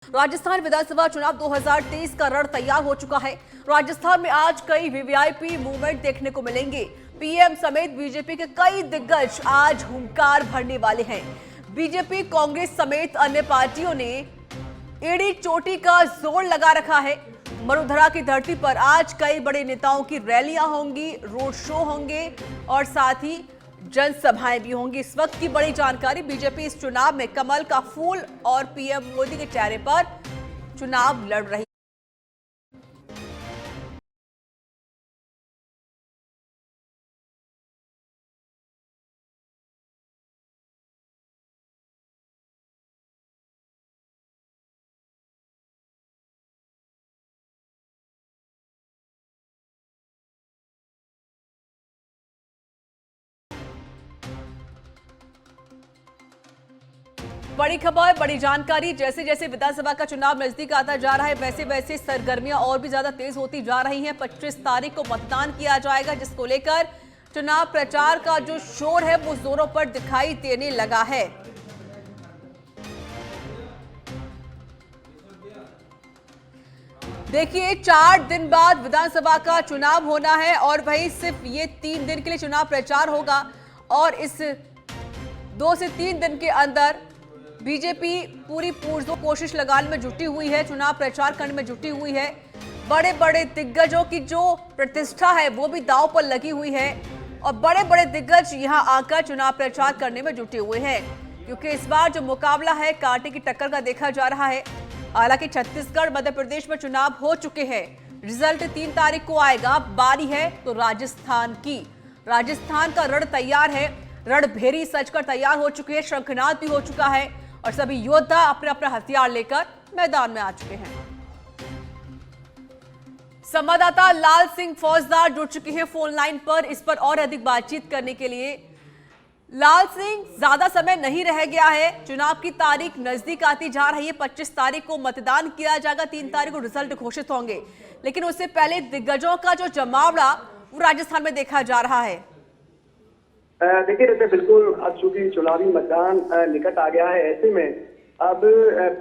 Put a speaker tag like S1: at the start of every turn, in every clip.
S1: राजस्थान विधानसभा चुनाव 2023 का रण तैयार हो चुका है। राजस्थान में आज कई वीवीआईपी मूवमेंट देखने को मिलेंगे। पीएम समेत बीजेपी के कई दिग्गज आज हुंकार भरने वाले हैं। बीजेपी, कांग्रेस समेत अन्य पार्टियों ने एड़ी चोटी का जोर लगा रखा है। मरुधरा की धरती पर आज कई बड़े नेताओं की रैलियां होंगी, रोड शो होंगे और साथ ही जनसभाएं भी होंगी। इस वक्त की बड़ी जानकारी, बीजेपी इस चुनाव में कमल का फूल और पीएम मोदी के चेहरे पर चुनाव लड़ रही है। बड़ी खबर, बड़ी जानकारी, जैसे जैसे विधानसभा का चुनाव नजदीक आता जा रहा है वैसे वैसे सरगर्मियां और भी ज्यादा तेज होती जा रही हैं। 25 तारीख को मतदान किया जाएगा, जिसको लेकर चुनाव प्रचार का जो शोर है वो जोरों पर दिखाई देने लगा है। देखिए, 4 दिन बाद विधानसभा का चुनाव होना है और वही सिर्फ ये 3 दिन के लिए चुनाव प्रचार होगा और इस 2 से 3 दिन के अंदर बीजेपी पूरी पुरजोर कोशिश लगाने में जुटी हुई है, चुनाव प्रचार करने में जुटी हुई है। बड़े बड़े दिग्गजों की जो प्रतिष्ठा है वो भी दांव पर लगी हुई है और बड़े बड़े दिग्गज यहां आकर चुनाव प्रचार करने में जुटे हुए हैं, क्योंकि इस बार जो मुकाबला है कांटे की टक्कर का देखा जा रहा है। हालांकि छत्तीसगढ़, मध्य प्रदेश में चुनाव हो चुके हैं, रिजल्ट 3 तारीख को आएगा। बारी है तो राजस्थान की। राजस्थान का रण तैयार है, रणभेरी सजकर तैयार हो चुकी है, शंखनाद भी हो चुका है और सभी योद्धा अपने अपने हथियार लेकर मैदान में आ चुके हैं। संवाददाता लाल सिंह फौजदार जुड़ चुके हैं फोन लाइन पर, इस पर और अधिक बातचीत करने के लिए। लाल सिंह, ज्यादा समय नहीं रह गया है, चुनाव की तारीख नजदीक आती जा रही है। 25 तारीख को मतदान किया जाएगा, 3 तारीख को रिजल्ट घोषित होंगे, लेकिन उससे पहले दिग्गजों का जो जमावड़ा वो राजस्थान में देखा जा रहा है।
S2: देखिए रहते बिल्कुल, अब चूंकि चुनावी मतदान निकट आ गया है, ऐसे में अब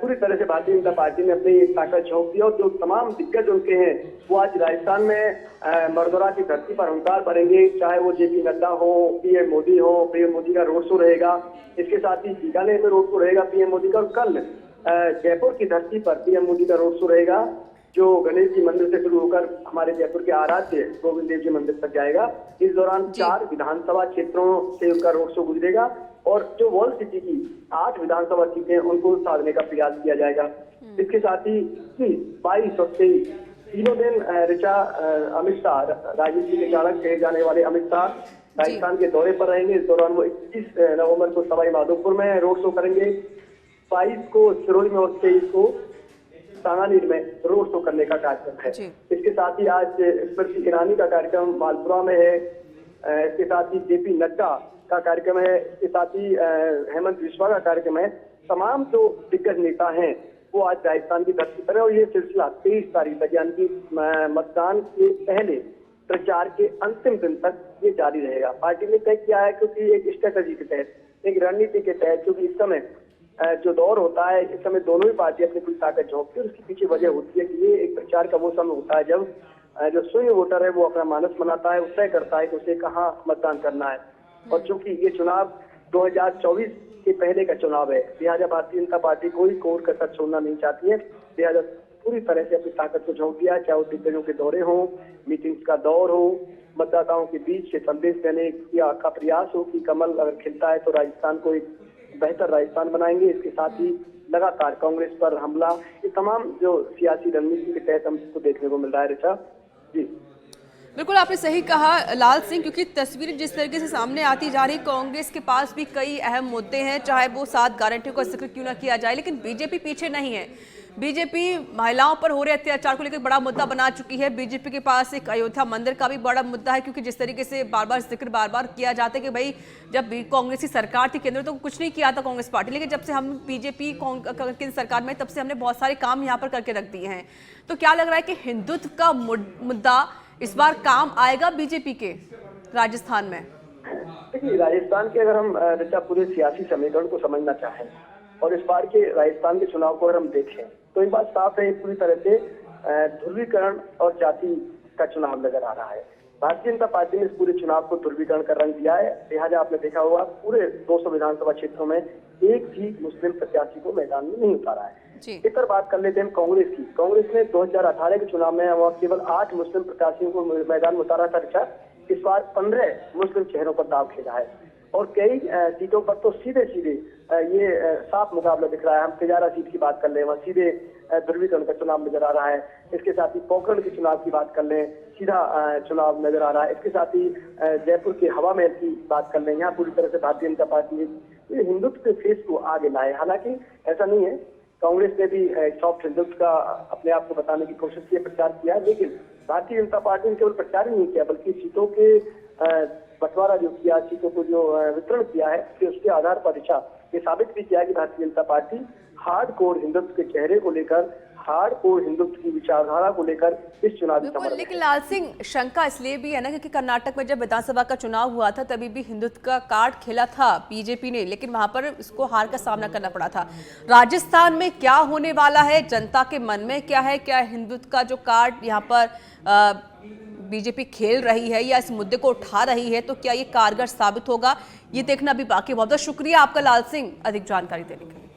S2: पूरी तरह से भारतीय जनता पार्टी ने अपनी ताकत झोंक दी और जो तमाम दिग्गज उनके हैं वो आज राजस्थान में मरुधरा की धरती पर हुंकार भरेंगे। चाहे वो जेपी नड्डा हो, पीएम मोदी हो, पीएम मोदी का रोड शो रहेगा। इसके साथ ही बीकानेर में रोड शो रहेगा पीएम मोदी का, और कल जयपुर की धरती पर पीएम मोदी का रोड शो रहेगा, जो गणेश जी मंदिर से शुरू होकर हमारे जयपुर के आराध्य गोविंद देव जी मंदिर तक जाएगा। इस दौरान 4 विधानसभा क्षेत्रों से उनका रोड शो गुजरेगा और जो वर्ल्ड सिटी की 8 विधानसभा सीटें उनको साधने का प्रयास किया जाएगा। इसके साथ ही 22 और 23 तीनों दिन ऋचा अमित शाह, राजनीति के चाणक्य कहे जाने वाले अमित शाह राजस्थान के दौरे पर रहेंगे। इस दौरान वो 21 नवंबर को सवाई माधोपुर में रोड शो करेंगे, 22 को सिरोही में और 23 को सांगानेर में रोड शो करने का कार्यक्रम है। इसके साथ ही आज स्मृति ईरानी का कार्यक्रम मालपुरा में है, इसके साथ ही जेपी नड्डा का कार्यक्रम है, इसके साथ ही हेमंत बिस्वा का कार्यक्रम है। तमाम जो दिग्गज नेता हैं वो आज राजस्थान की धरती पर है और ये सिलसिला 23 तारीख तक, यानी कि मतदान के पहले प्रचार के अंतिम दिन तक ये जारी रहेगा। पार्टी ने तय किया है, क्योंकि एक स्ट्रेटेजी के तहत, एक रणनीति के तहत, क्योंकि इस समय जो दौर होता है, इस समय दोनों ही पार्टी अपनी पूरी ताकत झोंकती है। उसके पीछे वजह होती है कि ये एक प्रचार का वो समय होता है जब जो शून्य वोटर है वो अपना मानस बनाता है, तय करता है कि उसे कहाँ मतदान करना है। और चूंकि ये चुनाव 2024 के पहले का चुनाव है, लिहाजा भारतीय जनता पार्टी कोई कोर कसर छोड़ना नहीं चाहती है। लिहाजा पूरी तरह से अपनी ताकत को झोंक दिया, चाहे वो दिग्गजों के दौरे हो, मीटिंग्स का दौर हो, मतदाताओं के बीच से संदेश देने का प्रयास हो कि कमल अगर खिलता है तो राजस्थान को एक बेहतर राजस्थान बनाएंगे। इसके साथ ही लगातार कांग्रेस पर हमला, ये तमाम जो सियासी रणनीति के तहत हमको देखने को मिल रहा है। ऋचा जी
S1: बिल्कुल आपने सही कहा लाल सिंह, क्योंकि तस्वीर जिस तरीके से सामने आती जा रही, कांग्रेस के पास भी कई अहम मुद्दे हैं, चाहे वो 7 गारंटियों का जिक्र क्यों ना किया जाए, लेकिन बीजेपी पीछे नहीं है। बीजेपी महिलाओं पर हो रहे अत्याचार को लेकर बड़ा मुद्दा बना चुकी है। बीजेपी के पास एक अयोध्या मंदिर का भी बड़ा मुद्दा है, क्योंकि जिस तरीके से बार बार किया जाता है कि भाई जब कांग्रेस की सरकार थी केंद्र, तो कुछ नहीं किया था कांग्रेस पार्टी, लेकिन जब से हम बीजेपी केंद्र सरकार में, तब से हमने बहुत सारे काम यहाँ पर करके रख दिए हैं। तो क्या लग रहा है कि हिंदुत्व का मुद्दा इस बार काम आएगा बीजेपी के राजस्थान में?
S2: देखिए, राजस्थान के अगर हम पूरे सियासी समीकरण को समझना चाहें और इस बार के राजस्थान के चुनाव को अगर हम देखें तो एक बात साफ है, पूरी तरह से ध्रुवीकरण और जाति का चुनाव नजर आ रहा है। भारतीय जनता पार्टी ने इस पूरे चुनाव को ध्रुवीकरण का रंग दिया है। लिहाजा आपने देखा होगा पूरे 200 विधानसभा क्षेत्रों में एक भी मुस्लिम प्रत्याशी को मैदान में नहीं उतारा है। इतर बात कर लेते हैं कांग्रेस की। कांग्रेस ने 2018 के चुनाव में वह केवल 8 मुस्लिम प्रत्याशियों को मैदान में उतारा था। इस बार 15 मुस्लिम चेहरों पर दाव खेला है और कई सीटों पर तो सीधे सीधे ये साफ मुकाबला दिख रहा है। हम तिजारा सीट की बात कर लें, वहाँ सीधे ध्रुवीकरण का चुनाव नजर आ रहा है। इसके साथ ही पोखरण के चुनाव की बात कर लें, सीधा चुनाव नजर आ रहा है। इसके साथ ही जयपुर के हवा महल की बात कर लें, यहाँ पूरी तरह से भारतीय जनता पार्टी ने हिंदुत्व के फेस को आगे लाए। हालांकि ऐसा नहीं है, कांग्रेस ने भी सॉफ्ट हिंदुत्व का अपने आप को बताने की कोशिश की, प्रचार किया, लेकिन भारतीय जनता पार्टी ने केवल प्रचार ही नहीं किया बल्कि सीटों के बंटवारा जो किया, सीटों को जो वितरण किया है, उसके आधार पर ये साबित भी किया कि Bharatiya Janata party hard core Hindutva के चेहरे को लेकर, हार्ड कोर हिंदुत्व की विचारधारा को लेकर इस चुनाव
S1: बिल्कुल। लेकिन लाल सिंह, शंका इसलिए भी है ना क्योंकि कर्नाटक में जब विधानसभा का चुनाव हुआ था तभी भी हिंदुत्व का कार्ड खेला था बीजेपी ने, लेकिन वहां पर इसको हार का सामना करना पड़ा था। राजस्थान में क्या होने वाला है, जनता के मन में क्या है, क्या हिंदुत्व का जो कार्ड यहाँ पर बीजेपी खेल रही है या इस मुद्दे को उठा रही है, तो क्या ये कारगर साबित होगा, ये देखना भी बाकी। बहुत बहुत शुक्रिया आपका लाल सिंह अधिक जानकारी देने के लिए।